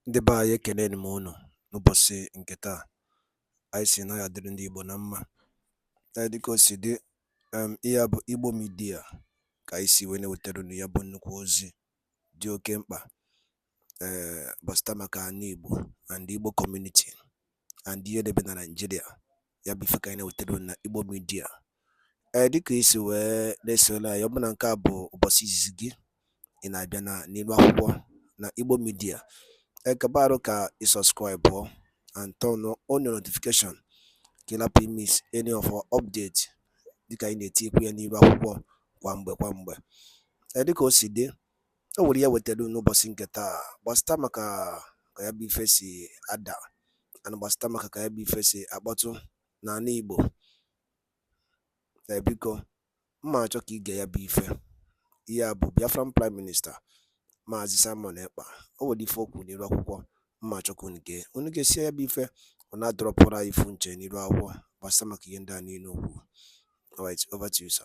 Ndị be anyị ekeneni m unu n'ụbọchị nke taa. Anyị sị na ya dịrị ndị Igbo na mma. Dịka o si dị, ihe a bụ Igbo Media ka anyị si wee na-ewetara unu ya bụ nnukwu ozi dị oke mkpa gbasịta maka ana Igbo and Igbo community and ihe debe na Nigeria. Ya bụ ife ka anyị na-ewetara unu na Igbo Media. Dịka isi wee na-esole anyị, ọ bụ na nke a bụ ụbọchị izizi gị ị na-abịa n'ilu akwụkwọ na Igbo Media, kabaru ka subscribe and turn on your notification ka ị lapụ miss any of our update dịka anyị na-etikwu ya n'ilu akwụkwọ kwa mgbe. Dịka o si dị, o nwere ya wetara n'ụbọchị nke taa gbasịta maka ka ya bụ ife si ada and gbasịta maka ka ya bụ ife si akpọtụ n'ala Igbo. Biko mma achọ ka ige ya bụ ife. Ihe a bụ Biafran Prime Minister Maazị Simon Ekpa. O nwere ife okwu n'ilu akwụkwọ mma achọ ka unu ga-esi ya bụ ife ọ na-adọrọpụrụ anyị ifu nche n'ilu akwụkwọ gbasịta maka ihe ndị a niile okwu. Alright, over to you, sir.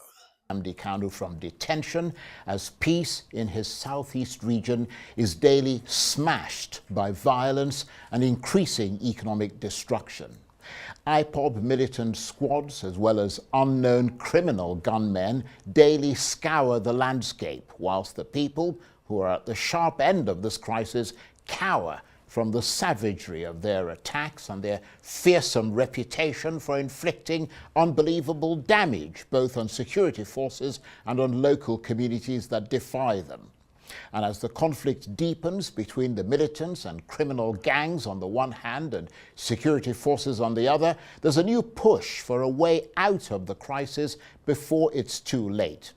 Nnamdi Kanu from detention as peace in his southeast region is daily smashed by violence and increasing economic destruction. IPOB militant squads as well as unknown criminal gunmen daily scour the landscape, whilst the people who are at the sharp end of this crisis cower from the savagery of their attacks and their fearsome reputation for inflicting unbelievable damage both on security forces and on local communities that defy them. And as the conflict deepens between the militants and criminal gangs on the one hand and security forces on the other, there's a new push for a way out of the crisis before it's too late.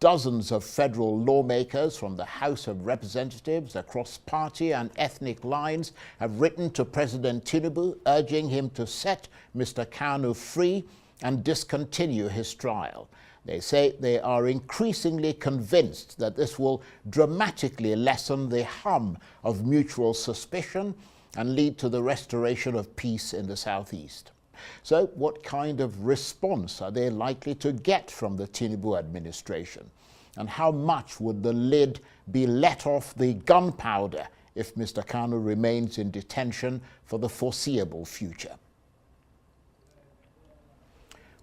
Dozens of federal lawmakers from the House of Representatives across party and ethnic lines have written to President Tinubu urging him to set Mr. Kanu free and discontinue his trial. They say they are increasingly convinced that this will dramatically lessen the hum of mutual suspicion and lead to the restoration of peace in the southeast. So what kind of response are they likely to get from the Tinubu administration? And how much would the lid be let off the gunpowder if Mr. Kanu remains in detention for the foreseeable future?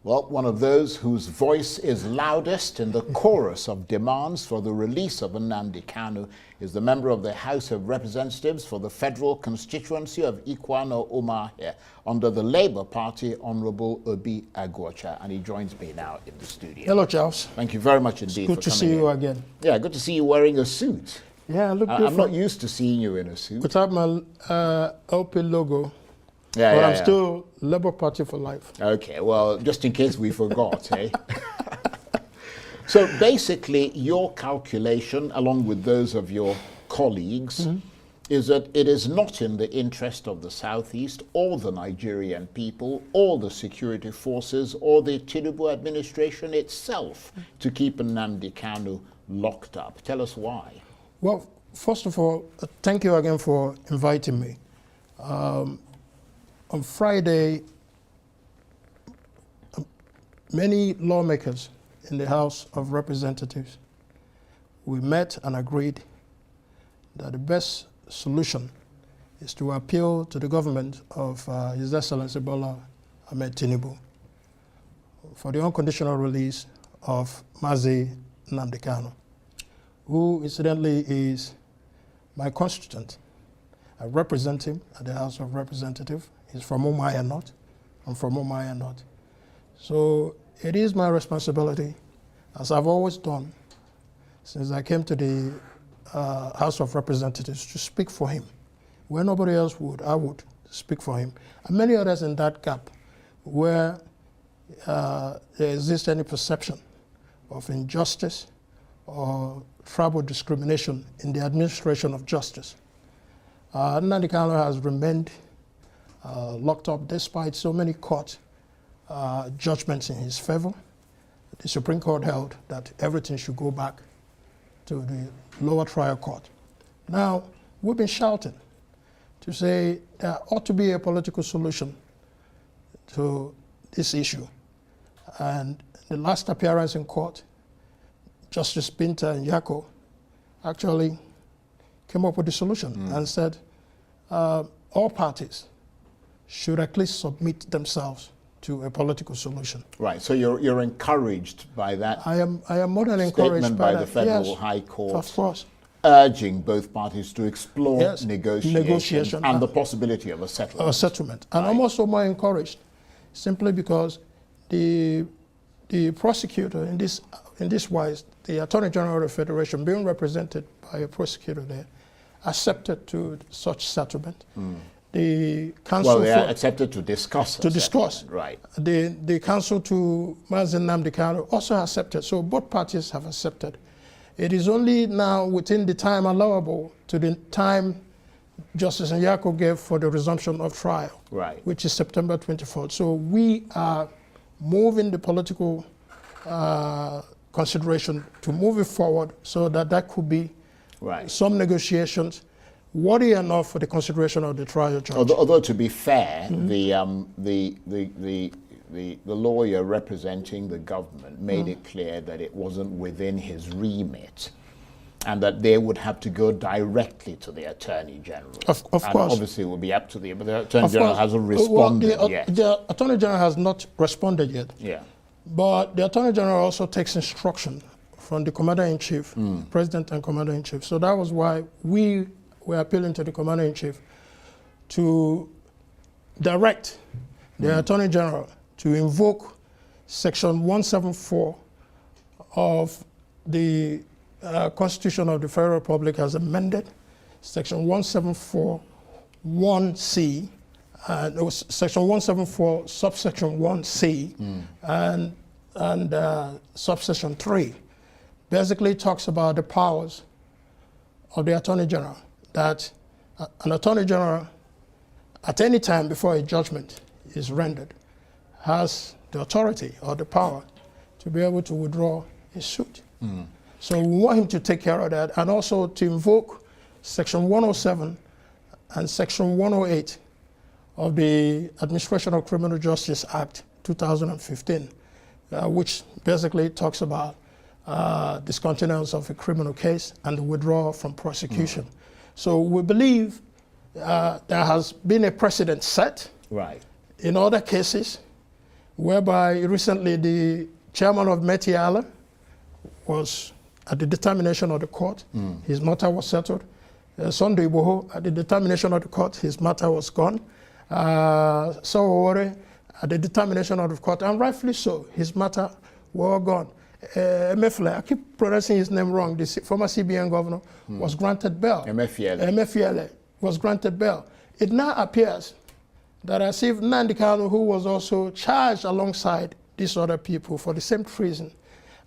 Well, one of those whose voice is loudest in the chorus of demands for the release of Nnamdi Kanu is the member of the House of Representatives for the federal constituency of Ikwano Umahia under the Labour Party, Honourable Obi Agwocha, and he joins me now in the studio. Hello, Charles. Thank you very much indeed for coming. Good to see you again. Yeah, good to see you wearing a suit. Yeah, look different. I'm not used to seeing you in a suit. Without my LP logo. Yeah, but yeah, I'm still Labour Party for life. Okay, well, just in case we forgot, eh? So basically, your calculation, along with those of your colleagues, is that it is not in the interest of the Southeast or the Nigerian people or the security forces or the Tinubu administration itself to keep Nnamdi Kanu locked up. Tell us why. Well, first of all, thank you again for inviting me. On Friday, many lawmakers in the House of Representatives, we met and agreed that the best solution is to appeal to the government of His Excellency Bola Ahmed Tinubu for the unconditional release of Mazi Nnamdi Kanu, who incidentally is my constituent. I represent him at the House of Representatives. He's from Umuahia North. I'm from Umuahia North. So it is my responsibility, as I've always done since I came to the House of Representatives, to speak for him. Where nobody else would, I would speak for him. And many others in that gap where there exists any perception of injustice or tribal discrimination in the administration of justice. Nnamdi Kanu has remained locked up despite so many court judgments in his favor. The Supreme Court held that everything should go back to the lower trial court. Now, we've been shouting to say there ought to be a political solution to this issue. And the last appearance in court, Justice Binta and Yako actually came up with the solution and said, all parties should at least submit themselves to a political solution. Right. So you're encouraged by that. I am more than encouraged statement by by the that. Federal Yes, High Court, of course, urging both parties to explore Yes, negotiation and the possibility of a settlement. a settlement. And I'm also more encouraged, simply because the prosecutor in this wise, the Attorney General of the Federation, being represented by a prosecutor there, accepted to such settlement. The council accepted to discuss. Right. The counsel to Mazen Nnamdi Kanu also accepted. So both parties have accepted. It is only now within the time allowable to the time Justice Nyako gave for the resumption of trial, right, which is September 24th. So we are moving the political consideration to move it forward so that could be right, some negotiations worthy enough for the consideration of the trial judge. Although to be fair, the lawyer representing the government made it clear that it wasn't within his remit, and that they would have to go directly to the Attorney General. Of course. Obviously, it will be up to but the Attorney General hasn't responded yet. The Attorney General has not responded yet. Yeah. But the Attorney General also takes instruction from the Commander-in-Chief, President and Commander-in-Chief. So that was why we were appealing to the Commander-in-Chief to direct the Attorney General to invoke Section 174 of the Constitution of the Federal Republic as amended, Section 174 1C, Section 174 subsection 1C, and subsection 3 basically talks about the powers of the Attorney General, that an Attorney General at any time before a judgment is rendered has the authority or the power to be able to withdraw his suit. So we want him to take care of that, and also to invoke Section 107 and Section 108 of the Administration of Criminal Justice Act 2015, which basically talks about discontinuance of a criminal case and the withdrawal from prosecution. So we believe there has been a precedent set in other cases, whereby recently the chairman of Metiala was at the determination of the court, his matter was settled. Sunday Igboho, at the determination of the court, his matter was gone. So at the determination of the court, and rightfully so, his matter were gone. Emefiele, I keep pronouncing his name wrong, the former CBN governor, was granted bail. Emefiele was granted bail. It now appears that as if Nnamdi Kanu, who was also charged alongside these other people for the same treason,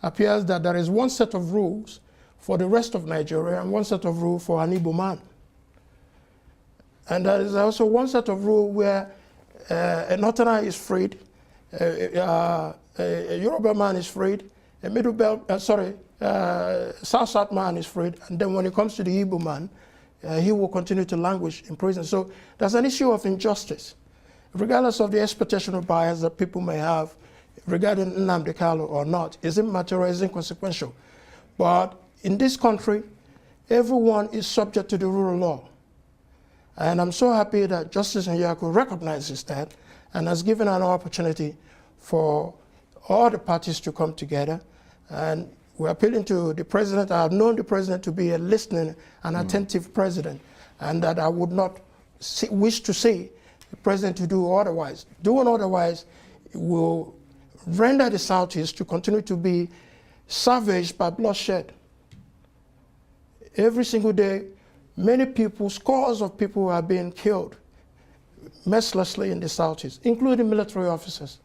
appears that there is one set of rules for the rest of Nigeria and one set of rules for an Igbo man. And there is also one set of rules where a Northerner is freed, a Yoruba man is freed, a Middle Belt, South man is freed, and then when it comes to the Igbo man, he will continue to languish in prison. So there's an issue of injustice, regardless of the expectation of bias that people may have regarding Nnamdi Kanu or not. Is it material, is inconsequential? But in this country, everyone is subject to the rule of law. And I'm so happy that Justice Nyako recognizes that and has given an opportunity for all the parties to come together. And we're appealing to the president. I have known the president to be a listening and attentive president, and that I would not wish to see the president to do otherwise. Doing otherwise will render the Southeast to continue to be savaged by bloodshed. Every single day, many people, scores of people are being killed mercilessly in the Southeast, including military officers.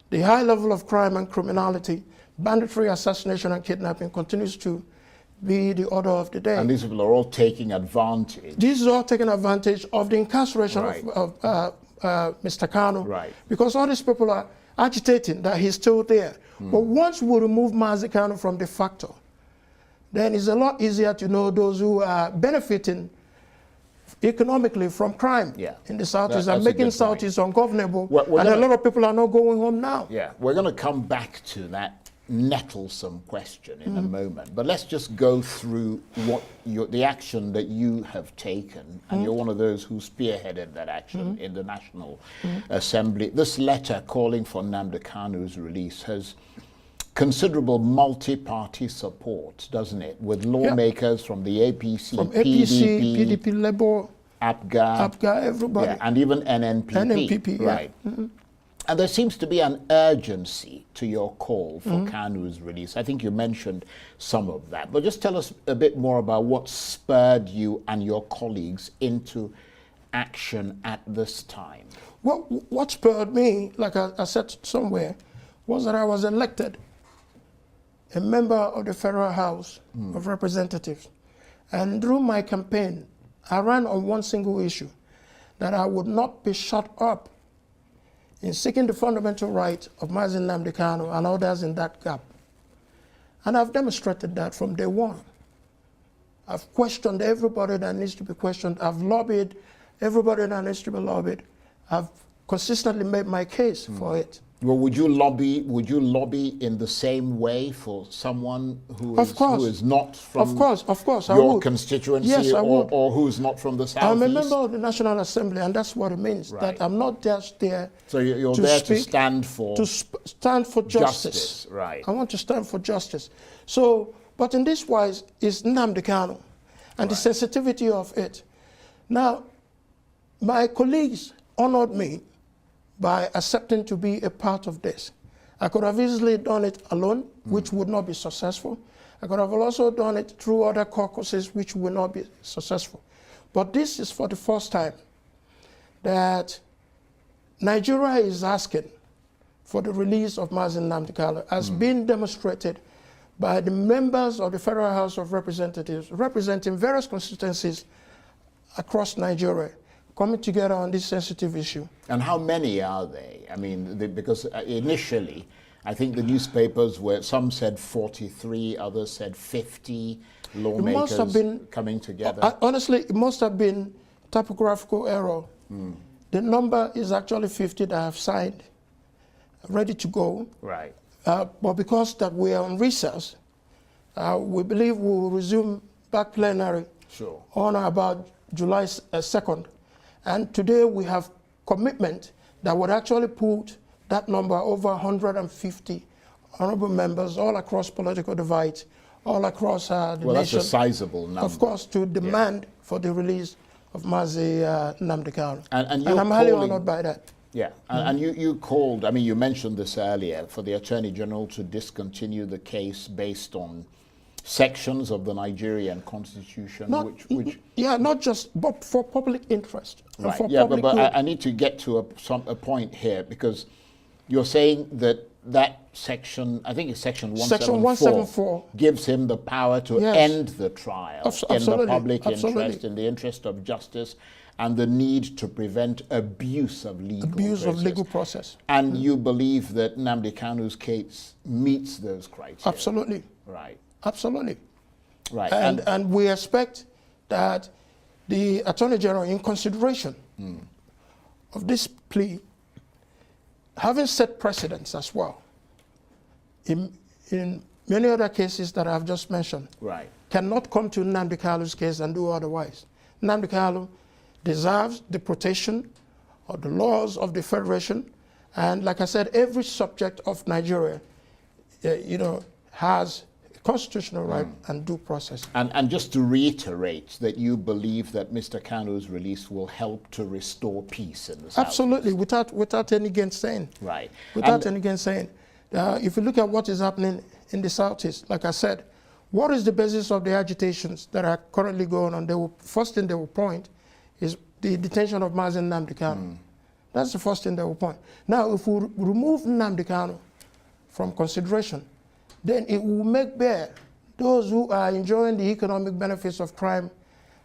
The high level of crime and criminality, banditry, assassination, and kidnapping continues to be the order of the day. And these people are all taking advantage. These are all taking advantage of the incarceration of Mr. Kanu, because all these people are agitating that he's still there. But once we remove Mazi Kanu from the factor, then it's a lot easier to know those who are benefiting economically from crime in the Southeast and making Southeast ungovernable. And a lot of people are not going home now. Yeah, we're going to come back to that nettlesome question in a moment, but let's just go through what the action that you have taken, and you're one of those who spearheaded that action in the National Assembly. This letter calling for Nnamdi Kanu's release has considerable multi-party support, doesn't it? With lawmakers from the APC, From PDP, PDP, Labour, APGA, everybody. yeah, and even NNPP. NNPP, yeah. Right. And there seems to be an urgency to your call for Kanu's release. I think you mentioned some of that, but just tell us a bit more about what spurred you and your colleagues into action at this time. Well, what spurred me, like I said somewhere, was that I was elected a member of the Federal House of Representatives. And through my campaign, I ran on one single issue, that I would not be shut up in seeking the fundamental right of Mazi Nnamdi Kanu and others in that gap. And I've demonstrated that from day one. I've questioned everybody that needs to be questioned. I've lobbied everybody that needs to be lobbied. I've consistently made my case for it. Well, would you lobby in the same way for someone who is not from your constituency, yes, or who's not from the Southeast? I'm a member of the National Assembly, and that's what it means, that I'm not just there. So you're there to stand for justice. Right. I want to stand for justice. So, but in this wise is Nnamdi Kanu and the sensitivity of it. Now, my colleagues honored me by accepting to be a part of this. I could have easily done it alone, which would not be successful. I could have also done it through other caucuses, which would not be successful. But this is for the first time that Nigeria is asking for the release of Mazi Nnamdi Kanu, as been demonstrated by the members of the Federal House of Representatives representing various constituencies across Nigeria, coming together on this sensitive issue. And how many are they? I mean, because initially, I think the newspapers were, some said 43, others said 50 lawmakers coming together. Honestly, it must have been typographical error. The number is actually 50 that have signed, ready to go. Right. But because that we are on recess, we believe we will resume back plenary on or about July 2nd. And today we have commitment that would actually put that number over 150 honorable members all across political divides, all across the nation. Well, that's a sizable number. Of course, to demand for the release of Mazi Nnamdi Kanu. And I'm highly honored by that. Yeah, and you called, I mean, you mentioned this earlier, for the Attorney General to discontinue the case based on sections of the Nigerian Constitution, not just, but for public interest. Right. For yeah, but I need to get to a point here, because you're saying that section, I think it's section 174, gives him the power to end the trial in the public interest, in the interest of justice, and the need to prevent abuse of legal process. And you believe that Nnamdi Kanu's case meets those criteria? Absolutely. Right. Absolutely. Right. And we expect that the Attorney General, in consideration of this plea, having set precedents as well, in many other cases that I've just mentioned, cannot come to Nnamdi Kanu's case and do otherwise. Nnamdi Kanu deserves the protection of the laws of the Federation, and like I said, every subject of Nigeria, has constitutional right and due process. And just to reiterate that you believe that Mr. Kanu's release will help to restore peace in the South. Absolutely, without any gainsaying. Right. Without any gainsaying. If you look at what is happening in the Southeast, like I said, what is the basis of the agitations that are currently going on? First thing they will point is the detention of Mazi Nnamdi Kanu. That's the first thing they will point. Now, if we remove Nnamdi Kanu from consideration, then it will make bare those who are enjoying the economic benefits of crime,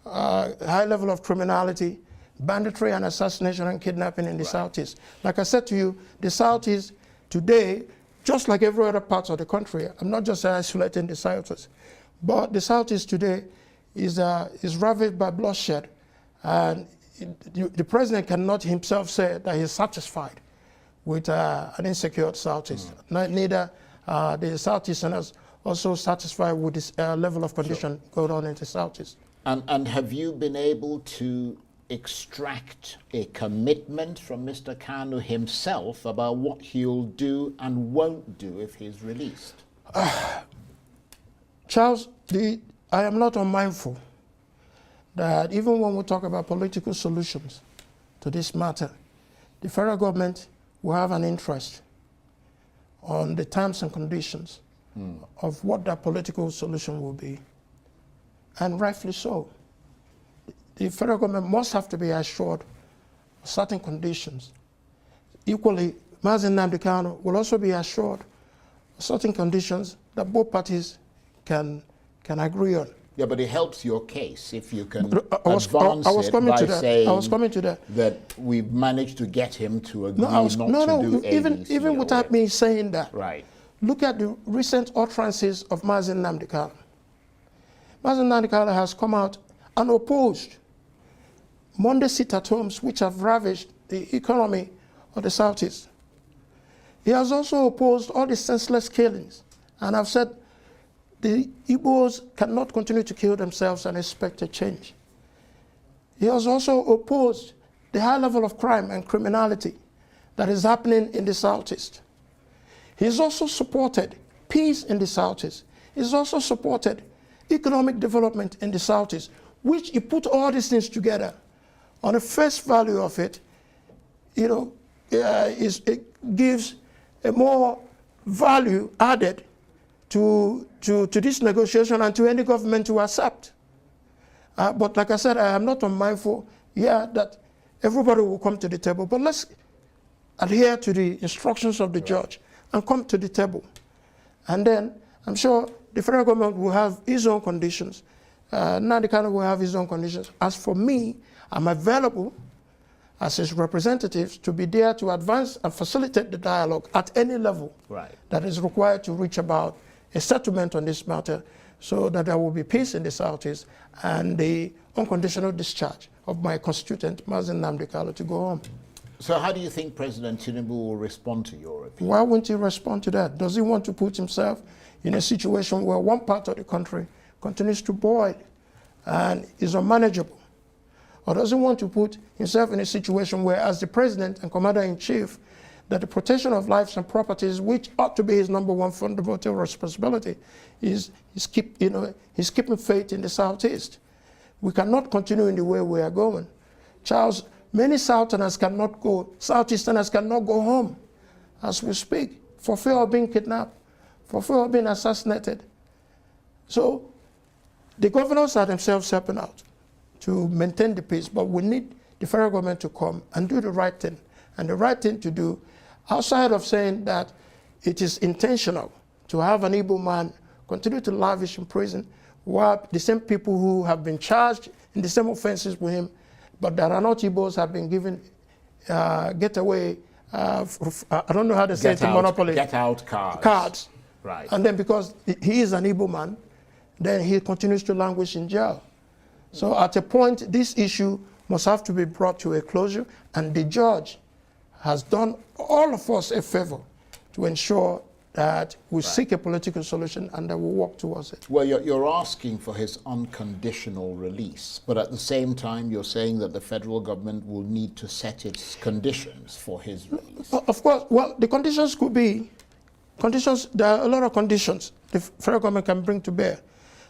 high level of criminality, banditry and assassination and kidnapping in the Southeast. Like I said to you, the Southeast today, just like every other part of the country, I'm not just isolating the Southeast, but the Southeast today is ravaged by bloodshed. And the president cannot himself say that he's satisfied with an insecure Southeast. Neither the Southeasterners also satisfied with this level of condition going on in the Southeast. And have you been able to extract a commitment from Mr. Kanu himself about what he'll do and won't do if he's released? Charles, I am not unmindful that even when we talk about political solutions to this matter, the federal government will have an interest on the terms and conditions of what that political solution will be, and rightfully so. The federal government must have to be assured of certain conditions. Equally, Mazi Nnamdi Kanu will also be assured of certain conditions that both parties can agree on. Yeah, but it helps your case if you can advance it by saying that we've managed to get him to agree not to do even without me saying that. Right. Look at the recent utterances of Mazi Nnamdi Kanu. Mazi Nnamdi Kanu has come out and opposed Monday sit-at-homes which have ravaged the economy of the Southeast. He has also opposed all the senseless killings and have said the Igbos cannot continue to kill themselves and expect a change. He has also opposed the high level of crime and criminality that is happening in the Southeast. He's also supported peace in the Southeast. He's also supported economic development in the Southeast, which he put all these things together. On the face value of it, it gives a more value added to this negotiation and to any government to accept. But like I said, I am not unmindful, that everybody will come to the table, but let's adhere to the instructions of the judge and come to the table. And then I'm sure the federal government will have its own conditions. Nnamdi Kanu will have his own conditions. As for me, I'm available as his representatives to be there to advance and facilitate the dialogue at any level that is required to reach about a settlement on this matter so that there will be peace in the Southeast and the unconditional discharge of my constituent, Mazi Nnamdi Kanu, to go home. So how do you think President Tinubu will respond to your appeal? Why wouldn't he respond to that? Does he want to put himself in a situation where one part of the country continues to boil and is unmanageable? Or does he want to put himself in a situation where, as the President and Commander-in-Chief, that the protection of lives and properties, which ought to be his #1 fundamental responsibility, he's keeping faith in the Southeast. We cannot continue in the way we are going. Charles, many Southerners cannot go, Southeasterners cannot go home as we speak for fear of being kidnapped, for fear of being assassinated. So the governors are themselves helping out to maintain the peace, but we need the federal government to come and do the right thing. And the right thing to do, outside of saying that it is intentional to have an Igbo man continue to lavish in prison, while the same people who have been charged in the same offenses with him, but that are not Igbos, have been given getaway, I don't know how to say it in Monopoly. Get out cards. Cards. Right. And then because he is an Igbo man, then he continues to languish in jail. So at a point, this issue must have to be brought to a closure, and the judge has done all of us a favor to ensure that we seek a political solution and that we work towards it. Well, you're asking for his unconditional release, but at the same time, you're saying that the federal government will need to set its conditions for his release. Of course, well, the conditions could be conditions. There are a lot of conditions the federal government can bring to bear.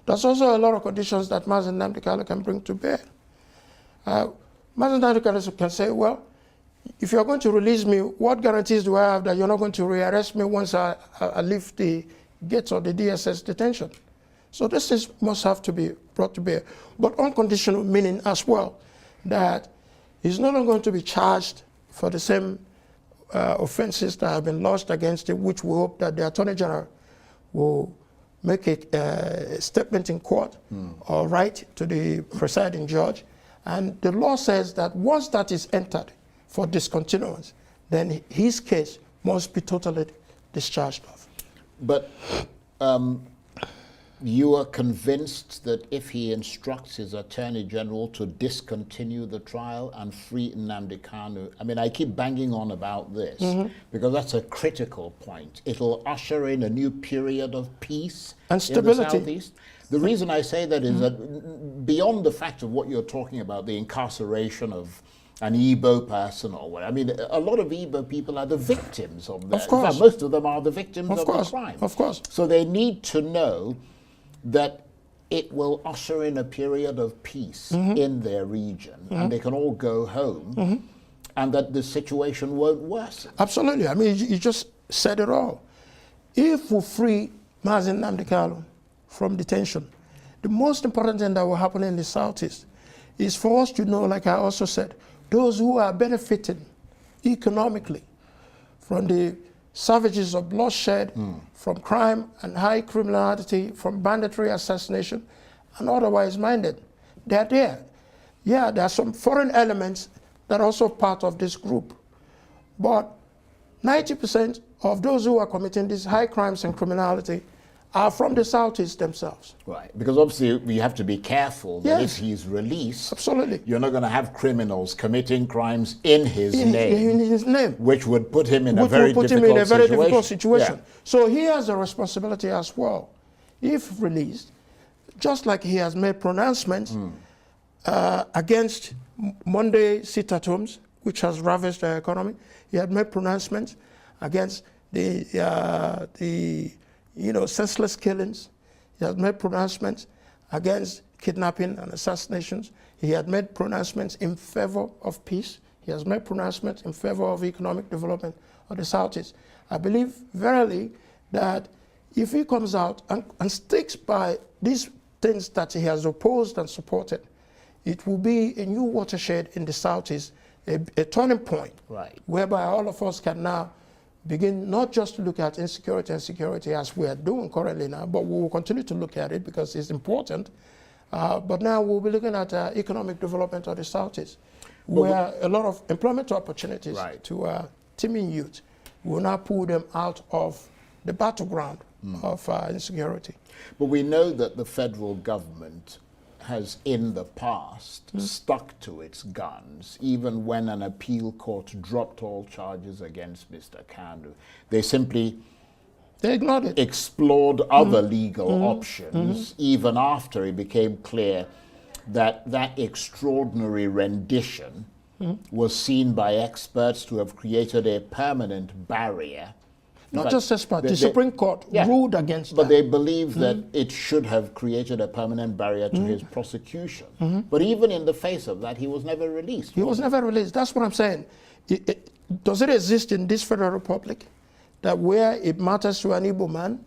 There's also a lot of conditions that Mazi Nnamdi Kanu can bring to bear. Mazi Nnamdi Kanu can say, well, if you're going to release me, what guarantees do I have that you're not going to rearrest me once I leave the gates of the DSS detention? So this must have to be brought to bear. But unconditional meaning as well, that he's no longer going to be charged for the same offenses that have been lodged against him, which we hope that the Attorney General will make a statement in court or write to the presiding judge. And the law says that once that is entered for discontinuance, then his case must be totally discharged of. But you are convinced that if he instructs his Attorney General to discontinue the trial and free Nnamdi Kanu, I mean, I keep banging on about this because that's a critical point. It'll usher in a new period of peace and stability in the Southeast. The reason I say that is that beyond the fact of what you're talking about, the incarceration of an Igbo person or what, I mean, a lot of Igbo people are the victims of that. Of course. In fact, most of them are the victims of course, the crime. of course. So they need to know that it will usher in a period of peace in their region and they can all go home and that the situation won't worsen. Absolutely. I mean, you just said it all. If we free Mazi Nnamdi Kanu from detention, the most important thing that will happen in the Southeast is for us to know, like I also said, those who are benefiting economically from the savages of bloodshed, from crime and high criminality, from banditry, assassination, and otherwise minded. They're there. Yeah, there are some foreign elements that are also part of this group. But 90% of those who are committing these high crimes and criminality are from the Southeast themselves. Right, because obviously we have to be careful that if he's released, Absolutely. you're not going to have criminals committing crimes in his name, In his name. which would put him in a very difficult situation. Yeah. So he has a responsibility as well. If released, just like he has made pronouncements against Monday sit-at-homes, which has ravaged the economy, he had made pronouncements against the senseless killings. He has made pronouncements against kidnapping and assassinations. He had made pronouncements in favor of peace. He has made pronouncements in favor of economic development of the Southeast. I believe verily that if he comes out and sticks by these things that he has opposed and supported, it will be a new watershed in the Southeast, a turning point, whereby all of us can now begin not just to look at insecurity and security as we are doing currently now, but we will continue to look at it because it's important. But now we'll be looking at economic development of the Southeast, where a lot of employment opportunities to teeming youth will now pull them out of the battleground of insecurity. But we know that the federal government has in the past stuck to its guns, even when an appeal court dropped all charges against Mr. Kanu. They simply ignored it. Explored other legal options, even after it became clear that that extraordinary rendition was seen by experts to have created a permanent barrier. Not just experts, the Supreme Court ruled against that. But they believe that it should have created a permanent barrier to his prosecution. But even in the face of that, he was never released. He was never released. That's what I'm saying. Does it exist in this federal republic that where it matters to an Igbo man,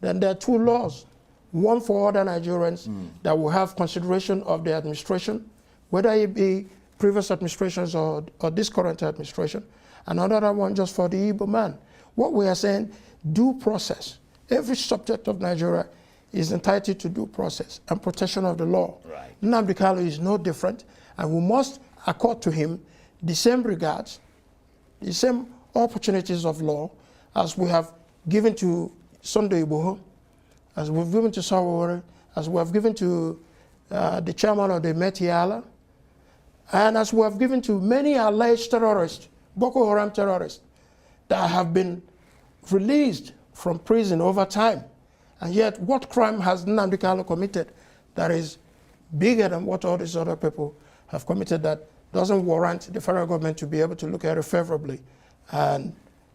then there are two laws. One for other Nigerians that will have consideration of the administration, whether it be previous administrations or this current administration, and another one just for the Igbo man. What we are saying, due process. Every subject of Nigeria is entitled to due process and protection of the law. Nnamdi Kanu is no different, and we must accord to him the same regards, the same opportunities of law as we have given to Sunday Igboho, as we've given to Sawore, as we have given to the chairman of the Metiala, and as we have given to many alleged terrorists, Boko Haram terrorists, that have been released from prison over time. And yet, what crime has Nnamdi Kanu committed that is bigger than what all these other people have committed that doesn't warrant the federal government to be able to look at it favorably and,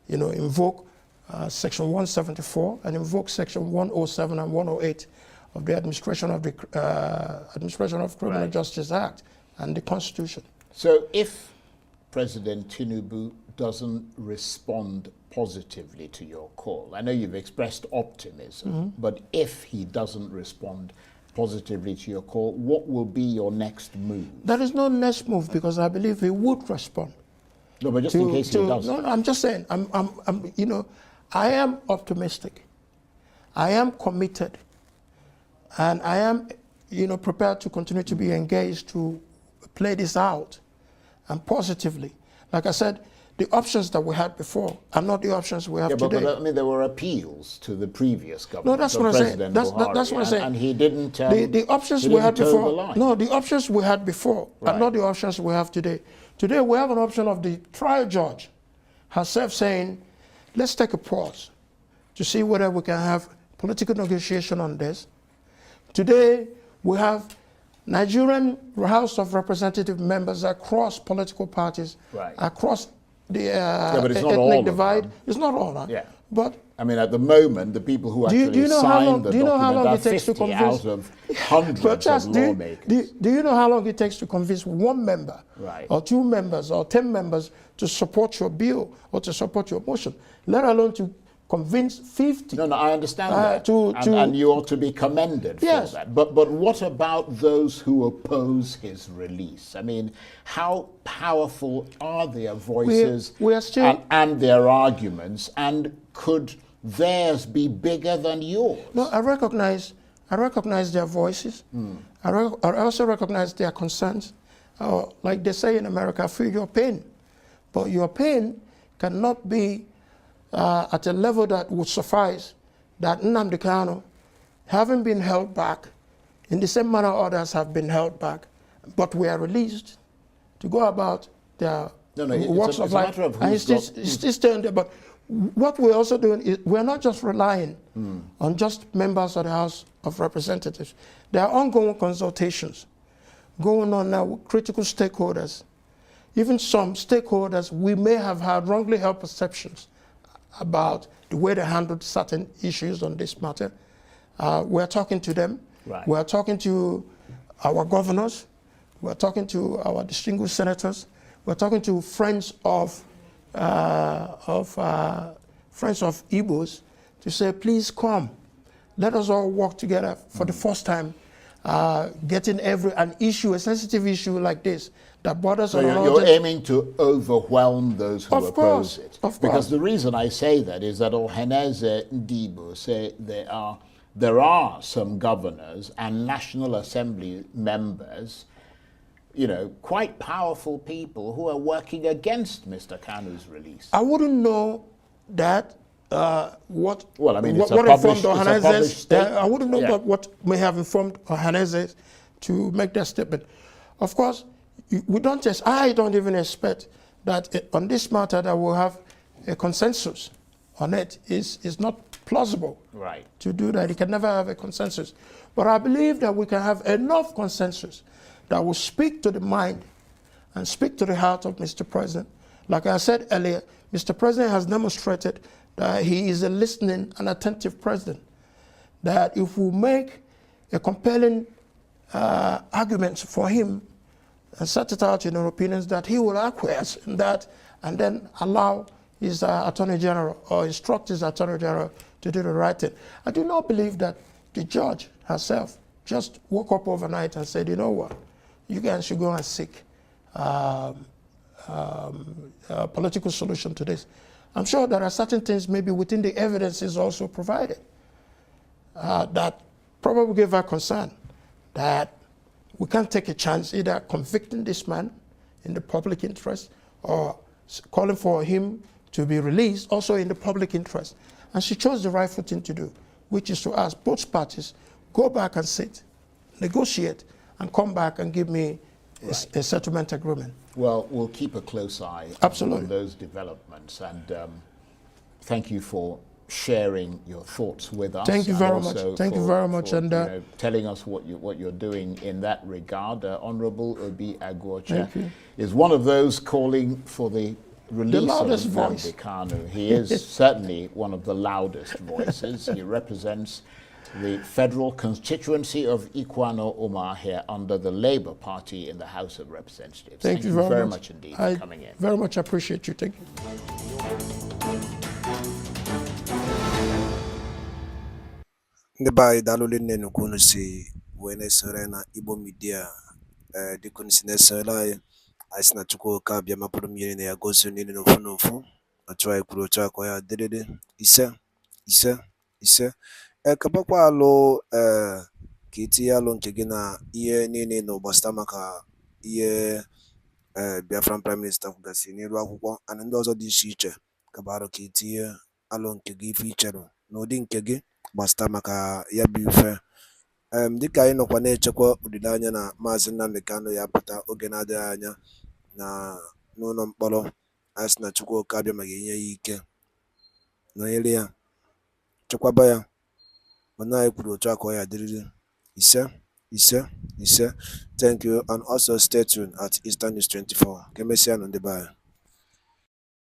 invoke Section 174 and invoke Section 107 and 108 of the Administration of Criminal Justice Act and the Constitution. So if President Tinubu doesn't respond positively to your call, I know you've expressed optimism, but if he doesn't respond positively to your call, what will be your next move? There is no next move because I believe he would respond. No, but just in case he doesn't. No, I'm just saying, I am optimistic. I am committed. And I am, prepared to continue to be engaged to play this out and positively. Like I said, the options that we had before are not the options we have today. But I mean, there were appeals to the previous government. No, that's what I'm saying. That's what I'm saying. And he didn't. The options we had before. No, the options we had before are not the options we have today. Today we have an option of the trial judge herself saying, let's take a pause to see whether we can have political negotiation on this. Today we have Nigerian House of Representative members across political parties, across the ethnic divide. It's not all that. Yeah. But I mean, at the moment, the people who actually signed the document are 50 out of hundreds of lawmakers. Do you know how long it takes to convince one member, or 2 members, or 10 members to support your bill or to support your motion, let alone to convince 50? No, I understand that, and you ought to be commended for that. But what about those who oppose his release? I mean, how powerful are their voices and their arguments, and could theirs be bigger than yours? No, I recognize their voices. I also recognize their concerns. Like they say in America, I feel your pain, but your pain cannot be at a level that would suffice that Nnamdi Kanu, having been held back in the same manner others have been held back, but we are released to go about their works of life. And it's still staying there. But what we're also doing is we're not just relying on just members of the House of Representatives. There are ongoing consultations going on now with critical stakeholders. Even some stakeholders we may have had wrongly held perceptions about the way they handled certain issues on this matter. We're talking to them. We're talking to our governors. We're talking to our distinguished senators. We're talking to friends of Igbos to say, please come. Let us all work together for the first time, getting an issue, a sensitive issue like this, that borders on you're aiming to overwhelm those who oppose it. Of course. Because the reason I say that is that Ohaneze Ndibo say there are some governors and National Assembly members, quite powerful people who are working against Mr. Kanu's release. I wouldn't know that what informed Ohaneze. I wouldn't know what may have informed Ohaneze to make that statement. Of course, I don't even expect that on this matter that we'll have a consensus on it. Is not plausible to do that. You can never have a consensus. But I believe that we can have enough consensus that will speak to the mind and speak to the heart of Mr. President. Like I said earlier, Mr. President has demonstrated that he is a listening and attentive president. That if we make a compelling argument for him and set it out in our opinions, that he will acquiesce in that and then allow his Attorney General or instruct his Attorney General to do the right thing. I do not believe that the judge herself just woke up overnight and said, you know what, you guys should go and seek a political solution to this. I'm sure there are certain things maybe within the evidences also provided that probably gave her concern that we can't take a chance either convicting this man in the public interest or calling for him to be released also in the public interest. And she chose the rightful thing to do, which is to ask both parties, go back and sit, negotiate, and come back and give me a settlement agreement. Well, we'll keep a close eye on those developments, and thank you for sharing your thoughts with us. Thank you very much. Thank you very much, and telling us what you're doing in that regard. Honorable Obi Agwocha is one of those calling for the release of Nnamdi Kanu. He is certainly one of the loudest voices. He represents the federal constituency of Ikwano Omar here under the Labour Party in the House of Representatives. Thank you very much indeed for coming in. Very much appreciate you. Thank you. Ndị be anyị daalụ nne nnukwu unu si wee na-esore na Igbo Media dịka unu si na-esore anyị si na Chukwu oke abịa mapụrụ mmiri na ya gozie niile n'ofu n'ofu otu anyị kwuru otu akọ ya dịrịrị ise kabakwa alụ ka itinye alụ nke gị na ihe niile na gbasara maka ihe Biafran Prime Minister kwugasị n'elu akwụkwọ and ndị ọzọ dị iche iche kabarụ ka itinye alụ nke gị ife ichere n'ụdị nke gị gbasịta maka ya bụ ife. Dịka anyị nọkwa na-echekwa olileanya na Maazị Nnamdi Kanu ya pụta oge na-adịghị anya n'ụlọ mkpọrọ, anyị sị na Chukwuka abịa ma ga-enye ya ike nọnyere ya chekwaba ya, mana anyị kwuru otu a ka ọ ya dịrịrị. Ise. Thank you and also stay tuned at Eastern News 24. Ka emesịa nụ ndị be anyị.